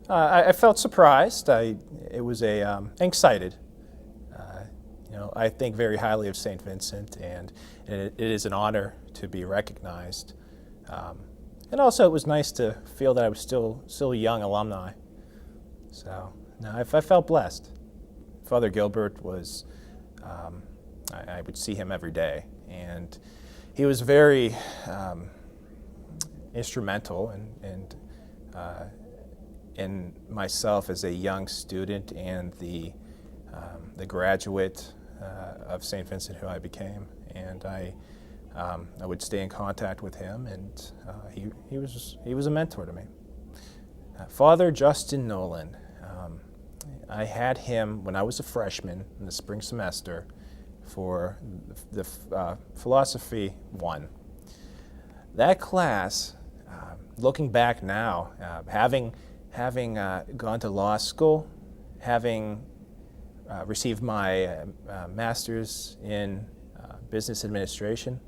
I felt surprised. It was excited. I think very highly of St. Vincent, and it is an honor to be recognized. And also, it was nice to feel that I was still a young alumni. So, no, I felt blessed. Father Gilbert was, I would see him every day, and he was very instrumental in myself as a young student and the graduate of St. Vincent who I became. And I would stay in contact with him, and he was a mentor to me. Father Justin Nolan, I had him when I was a freshman in the spring semester for the Philosophy 1. That class, looking back now, having gone to law school, having received my master's in business administration,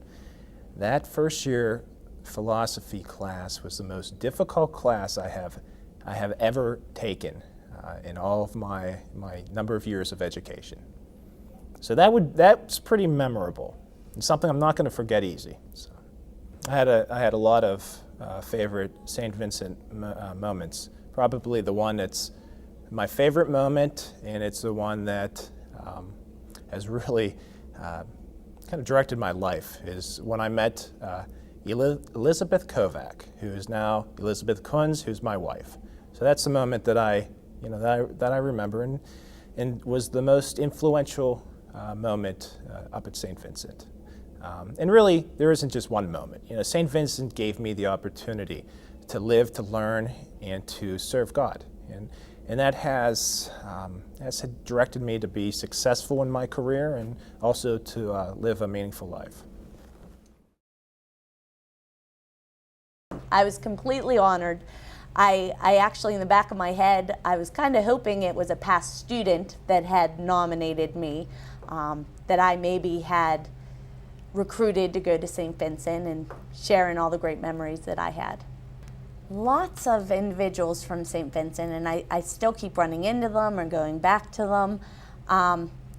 that first year philosophy class was the most difficult class I have ever taken in all of my number of years of education. So that's pretty memorable. It's something I'm not going to forget easy. So I had a lot of favorite St. Vincent moments. Probably the one that's my favorite moment, and it's the one that has really kind of directed my life, is when I met Elizabeth Kovac, who is now Elizabeth Kunz, who's my wife. So that's the moment that I remember, and was the most influential moment up at St. Vincent. And really, there isn't just one moment. St. Vincent gave me the opportunity to live, to learn, and to serve God. And that has directed me to be successful in my career and also to live a meaningful life. I was completely honored. I actually, in the back of my head, I was kind of hoping it was a past student that had nominated me, that I maybe had recruited to go to St. Vincent and share in all the great memories that I had. Lots of individuals from St. Vincent, and I still keep running into them or going back to them.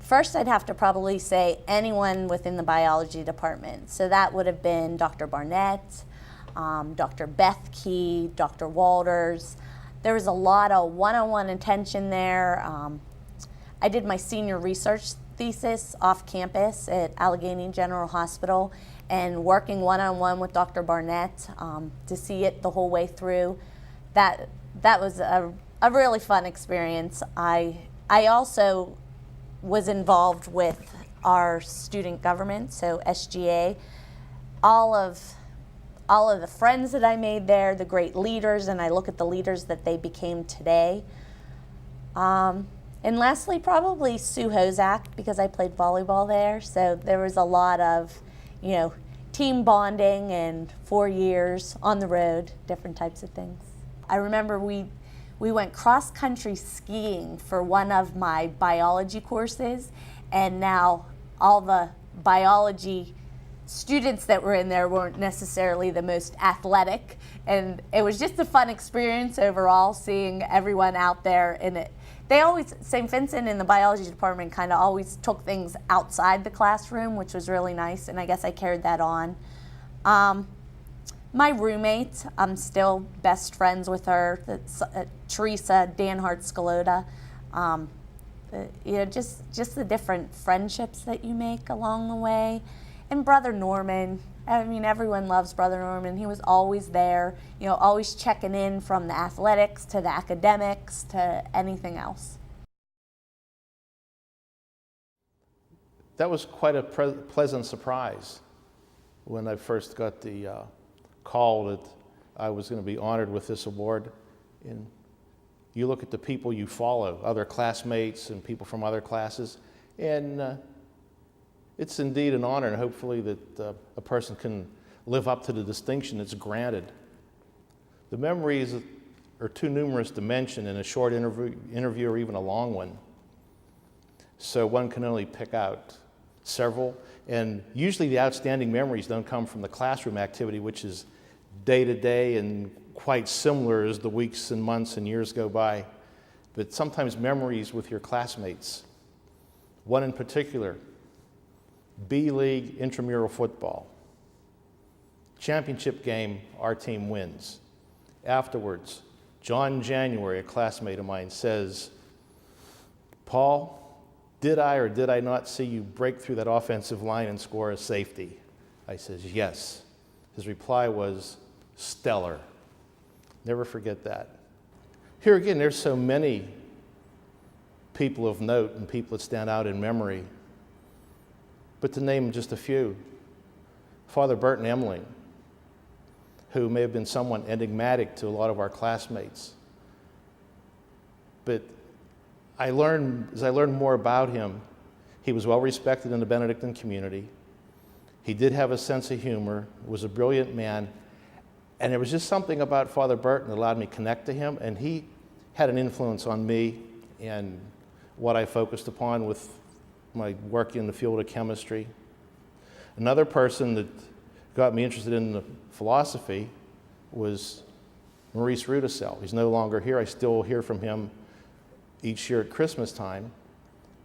First, I'd have to probably say anyone within the biology department. So that would have been Dr. Barnett, Dr. Beth Key, Dr. Walters. There was a lot of one-on-one attention there. I did my senior research thesis off campus at Allegheny General Hospital, and working one-on-one with Dr. Barnett to see it the whole way through. That was a really fun experience. I also was involved with our student government, so SGA. All of the friends that I made there, the great leaders, and I look at the leaders that they became today. And lastly, probably Sue Hozak, because I played volleyball there, so there was a lot of team bonding and 4 years on the road, different types of things. I remember we went cross-country skiing for one of my biology courses, and now all the biology students that were in there weren't necessarily the most athletic, and it was just a fun experience overall, seeing everyone out there in it. St. Vincent in the biology department kind of always took things outside the classroom, which was really nice, and I guess I carried that on. My roommate, I'm still best friends with her, that's Teresa Danhart-Scalota. Just the different friendships that you make along the way. And Brother Norman, I mean, everyone loves Brother Norman. He was always there, always checking in, from the athletics to the academics to anything else. That was quite a pleasant surprise when I first got the call that I was going to be honored with this award. And you look at the people you follow, other classmates and people from other classes, and it's indeed an honor, and hopefully that a person can live up to the distinction that's granted. The memories are too numerous to mention in a short interview or even a long one. So one can only pick out several, and usually the outstanding memories don't come from the classroom activity, which is day-to-day and quite similar as the weeks and months and years go by, but sometimes memories with your classmates. One in particular, B-League intramural football. Championship game, our team wins. Afterwards, John January, a classmate of mine, says, "Paul, did I or did I not see you break through that offensive line and score a safety?" I says, "Yes." His reply was, "Stellar." Never forget that. Here again, there's so many people of note and people that stand out in memory. But to name just a few, Father Burton Emling, who may have been somewhat enigmatic to a lot of our classmates. But as I learned more about him, he was well respected in the Benedictine community. He did have a sense of humor, was a brilliant man, and there was just something about Father Burton that allowed me to connect to him, and he had an influence on me and what I focused upon with my work in the field of chemistry. Another person that got me interested in the philosophy was Maurice Rudisell. He's no longer here. I still hear from him each year at Christmas time.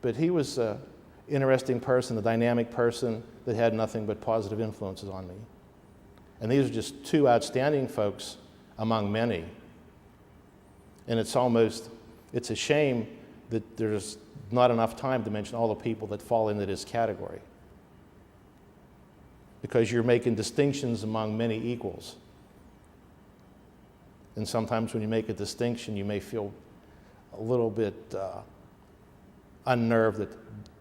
But he was an interesting person, a dynamic person that had nothing but positive influences on me. And these are just two outstanding folks among many. And it's a shame that there's not enough time to mention all the people that fall into this category. Because you're making distinctions among many equals. And sometimes when you make a distinction, you may feel a little bit unnerved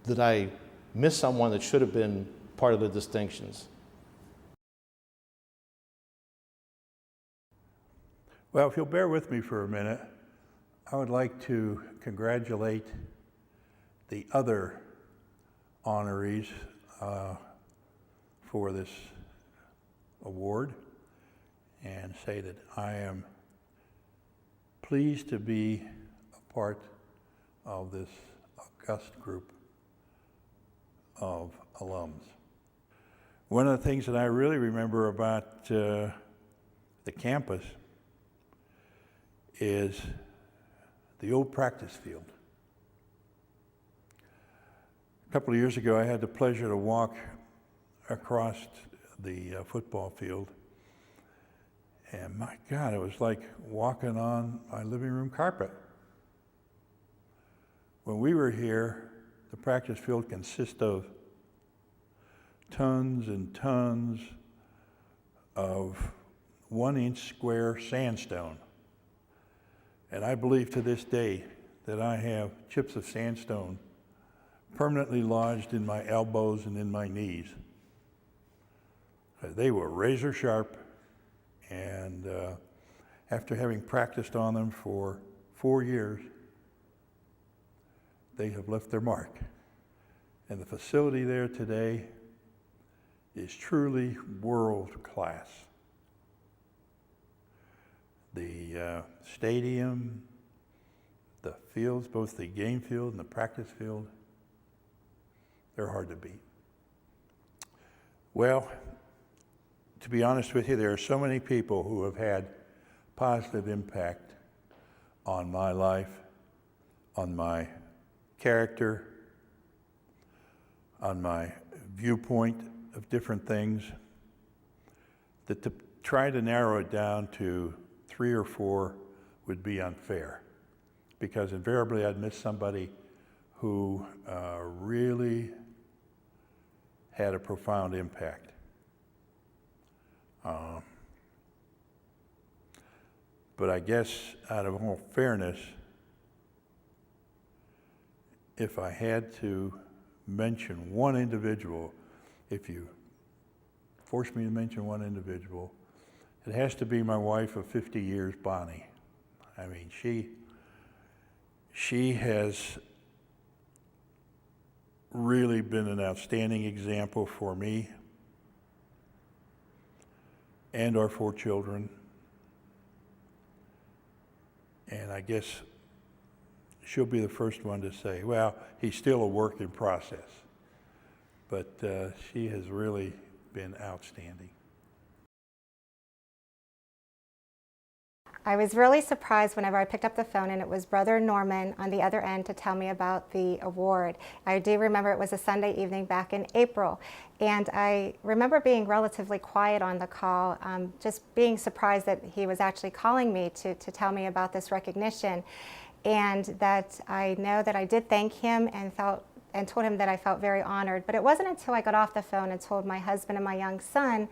that I missed someone that should have been part of the distinctions. Well, if you'll bear with me for a minute, I would like to congratulate the other honorees for this award and say that I am pleased to be a part of this august group of alums. One of the things that I really remember about the campus is the old practice field. A couple of years ago, I had the pleasure to walk across the football field, and my God, it was like walking on my living room carpet. When we were here, the practice field consists of tons and tons of 1-inch square sandstone. And I believe to this day that I have chips of sandstone permanently lodged in my elbows and in my knees. They were razor sharp, and after having practiced on them for 4 years, they have left their mark. And the facility there today is truly world class. The stadium, the fields, both the game field and the practice field, they're hard to beat. Well, to be honest with you, there are so many people who have had positive impact on my life, on my character, on my viewpoint of different things, that to try to narrow it down to 3 or 4 would be unfair, because invariably I'd miss somebody who really had a profound impact. But I guess out of all fairness, if I had to mention one individual, if you force me to mention one individual, it has to be my wife of 50 years, Bonnie. I mean, she has really been an outstanding example for me and our 4 children. And I guess she'll be the first one to say, well, he's still a work in process. But she has really been outstanding. I was really surprised whenever I picked up the phone and it was Brother Norman on the other end to tell me about the award. I do remember it was a Sunday evening back in April, and I remember being relatively quiet on the call, just being surprised that he was actually calling me to tell me about this recognition, and that I know that I did thank him and told him that I felt very honored. But it wasn't until I got off the phone and told my husband and my young son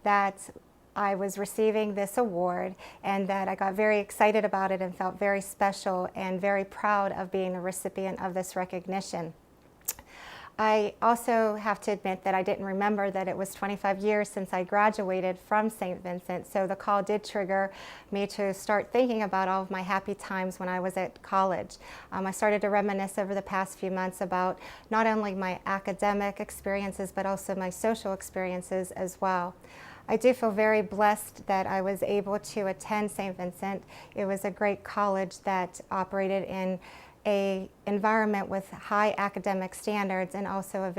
that I was receiving this award and that I got very excited about it and felt very special and very proud of being the recipient of this recognition. I also have to admit that I didn't remember that it was 25 years since I graduated from St. Vincent, so the call did trigger me to start thinking about all of my happy times when I was at college. I started to reminisce over the past few months about not only my academic experiences but also my social experiences as well. I do feel very blessed that I was able to attend St. Vincent. It was a great college that operated in an environment with high academic standards, and also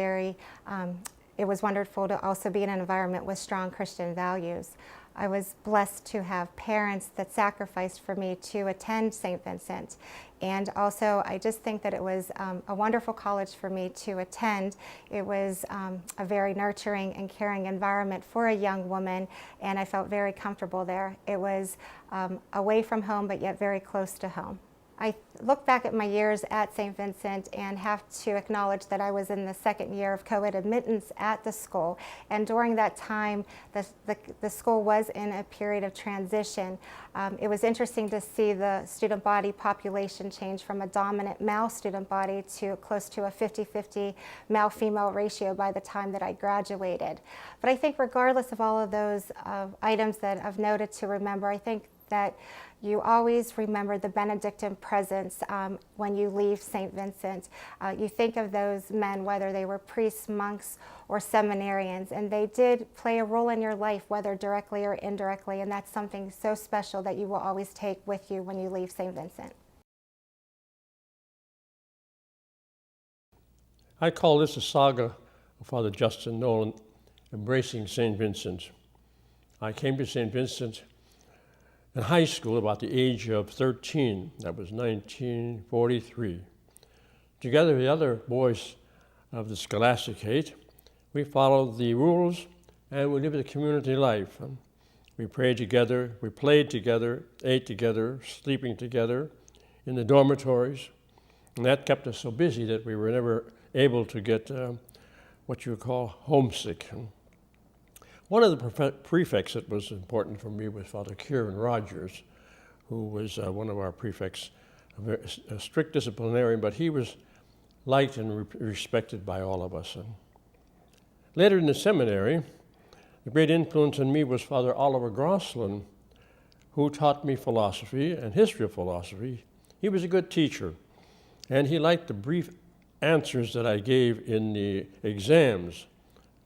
it was wonderful to also be in an environment with strong Christian values. I was blessed to have parents that sacrificed for me to attend St. Vincent. And also, I just think that it was a wonderful college for me to attend. It was a very nurturing and caring environment for a young woman, and I felt very comfortable there. It was away from home, but yet very close to home. I look back at my years at St. Vincent and have to acknowledge that I was in the second year of co-ed admittance at the school, and during that time the school was in a period of transition. It was interesting to see the student body population change from a dominant male student body to close to a 50-50 male-female ratio by the time that I graduated. But I think regardless of all of those items that I've noted to remember, I think that you always remember the Benedictine presence when you leave St. Vincent. You think of those men, whether they were priests, monks, or seminarians, and they did play a role in your life, whether directly or indirectly, and that's something so special that you will always take with you when you leave St. Vincent. I call this a saga of Father Justin Nolan embracing St. Vincent. I came to St. Vincent in high school about the age of 13. That was 1943. Together with the other boys of the Scholasticate, we followed the rules and we lived a community life. We prayed together, we played together, ate together, sleeping together in the dormitories. And that kept us so busy that we were never able to get what you would call homesick. One of the prefects that was important for me was Father Kieran Rogers, who was one of our prefects, a strict disciplinarian, but he was liked and respected by all of us. And later in the seminary, the great influence on me was Father Oliver Grosslin, who taught me philosophy and history of philosophy. He was a good teacher, and he liked the brief answers that I gave in the exams.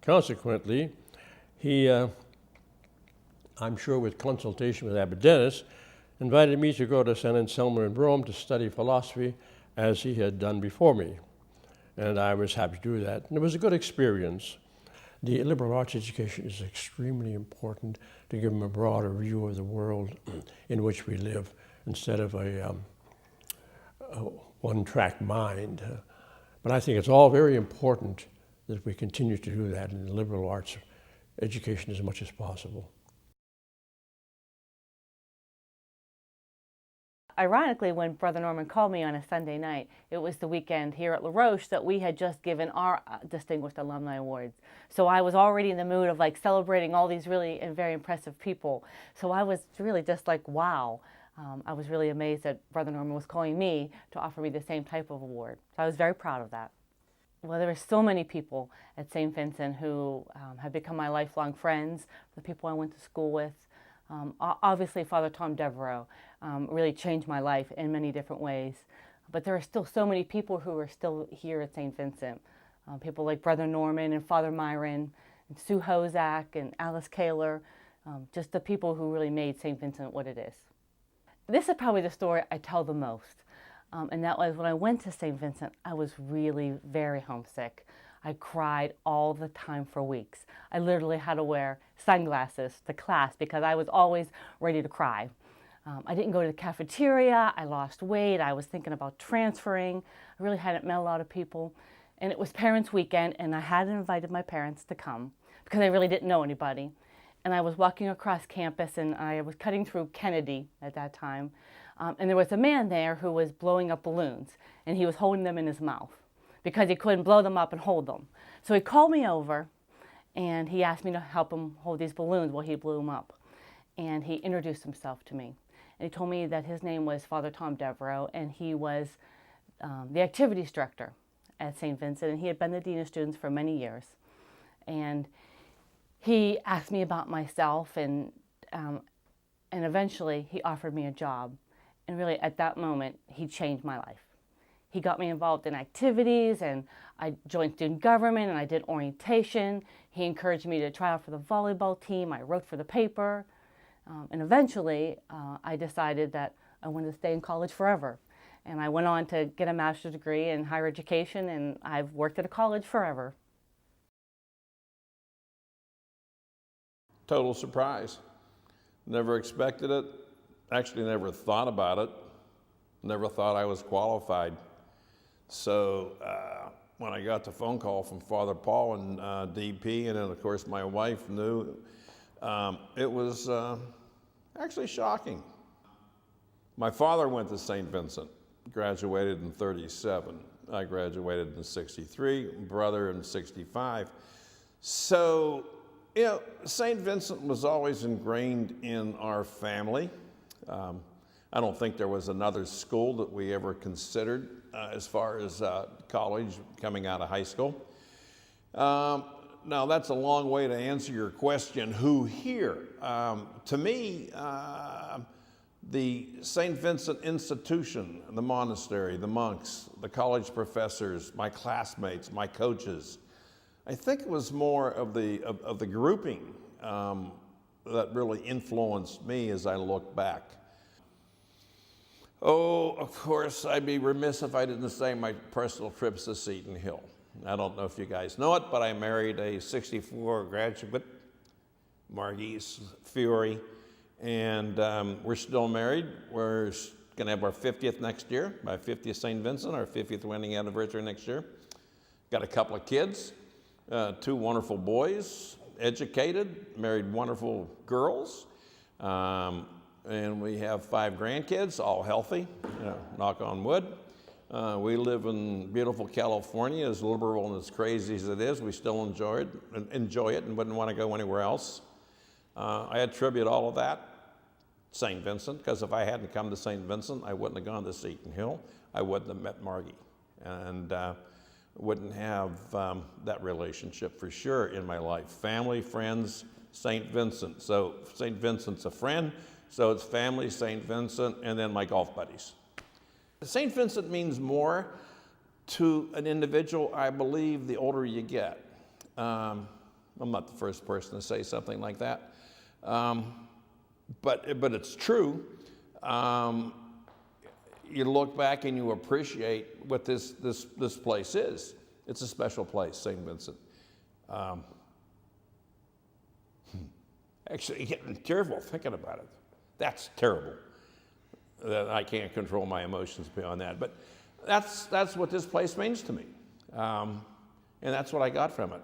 Consequently, he, I'm sure with consultation with Abbot Dennis, invited me to go to St. Anselmo in Rome to study philosophy as he had done before me. And I was happy to do that. And it was a good experience. The liberal arts education is extremely important to give them a broader view of the world in which we live instead of a one-track mind. But I think it's all very important that we continue to do that in the liberal arts education as much as possible. Ironically, when Brother Norman called me on a Sunday night, it was the weekend here at La Roche that we had just given our Distinguished Alumni Awards. So I was already in the mood of like celebrating all these really and very impressive people. So I was really just like, wow. I was really amazed that Brother Norman was calling me to offer me the same type of award. So I was very proud of that. Well, there are so many people at St. Vincent who have become my lifelong friends, the people I went to school with. Obviously, Father Tom Devereaux really changed my life in many different ways. But there are still so many people who are still here at St. Vincent. People like Brother Norman and Father Myron, and Sue Hozak and Alice Kaler, just the people who really made St. Vincent what it is. This is probably the story I tell the most. And that was when I went to St. Vincent, I was really very homesick. I cried all the time for weeks. I literally had to wear sunglasses to class because I was always ready to cry. I didn't go to the cafeteria, I lost weight, I was thinking about transferring. I really hadn't met a lot of people. And it was Parents' Weekend, and I hadn't invited my parents to come because I really didn't know anybody. And I was walking across campus, and I was cutting through Kennedy at that time. And there was a man there who was blowing up balloons, and he was holding them in his mouth because he couldn't blow them up and hold them. So he called me over, and he asked me to help him hold these balloons while he blew them up. And he introduced himself to me. And he told me that his name was Father Tom Devereaux, and he was the activities director at St. Vincent, and he had been the dean of students for many years. And he asked me about myself, and eventually he offered me a job. And really, at that moment, he changed my life. He got me involved in activities, and I joined student government, and I did orientation. He encouraged me to try out for the volleyball team. I wrote for the paper. And eventually, I decided that I wanted to stay in college forever. And I went on to get a master's degree in higher education, and I've worked at a college forever. Total surprise. Never expected it. Actually never thought about it. Never thought I was qualified. So when I got the phone call from Father Paul and DP, and then of course my wife knew, it was actually shocking. My father went to St. Vincent, graduated in 37. I graduated in 63, brother in 65. So, you know, St. Vincent was always ingrained in our family. I don't think there was another school that we ever considered as far as college coming out of high school. Now that's a long way to answer your question, who here? To me, the St. Vincent institution, the monastery, the monks, the college professors, my classmates, my coaches, I think it was more of the grouping that really influenced me as I look back. Oh, of course, I'd be remiss if I didn't say my personal trips to Seton Hill. I don't know if you guys know it, but I married a 64 graduate, Margie's Fury, and we're still married. We're going to have our 50th next year, my 50th St. Vincent, our 50th wedding anniversary next year. Got a couple of kids, 2 wonderful boys, educated, married wonderful girls. And we have 5 grandkids, all healthy, knock on wood. We live in beautiful California, as liberal and as crazy as it is. We still enjoy it and wouldn't want to go anywhere else. I attribute all of that St. Vincent, because if I hadn't come to St. Vincent, I wouldn't have gone to Seton Hill. I wouldn't have met Margie, and wouldn't have that relationship for sure in my life. Family, friends, St. Vincent. So St. Vincent's a friend. So it's family, St. Vincent, and then my golf buddies. St. Vincent means more to an individual, I believe, the older you get. I'm not the first person to say something like that, but it's true. You look back and you appreciate what this place is. It's a special place, St. Vincent. Actually, getting tearful thinking about it. That's terrible. That I can't control my emotions beyond that. But that's what this place means to me. And that's what I got from it.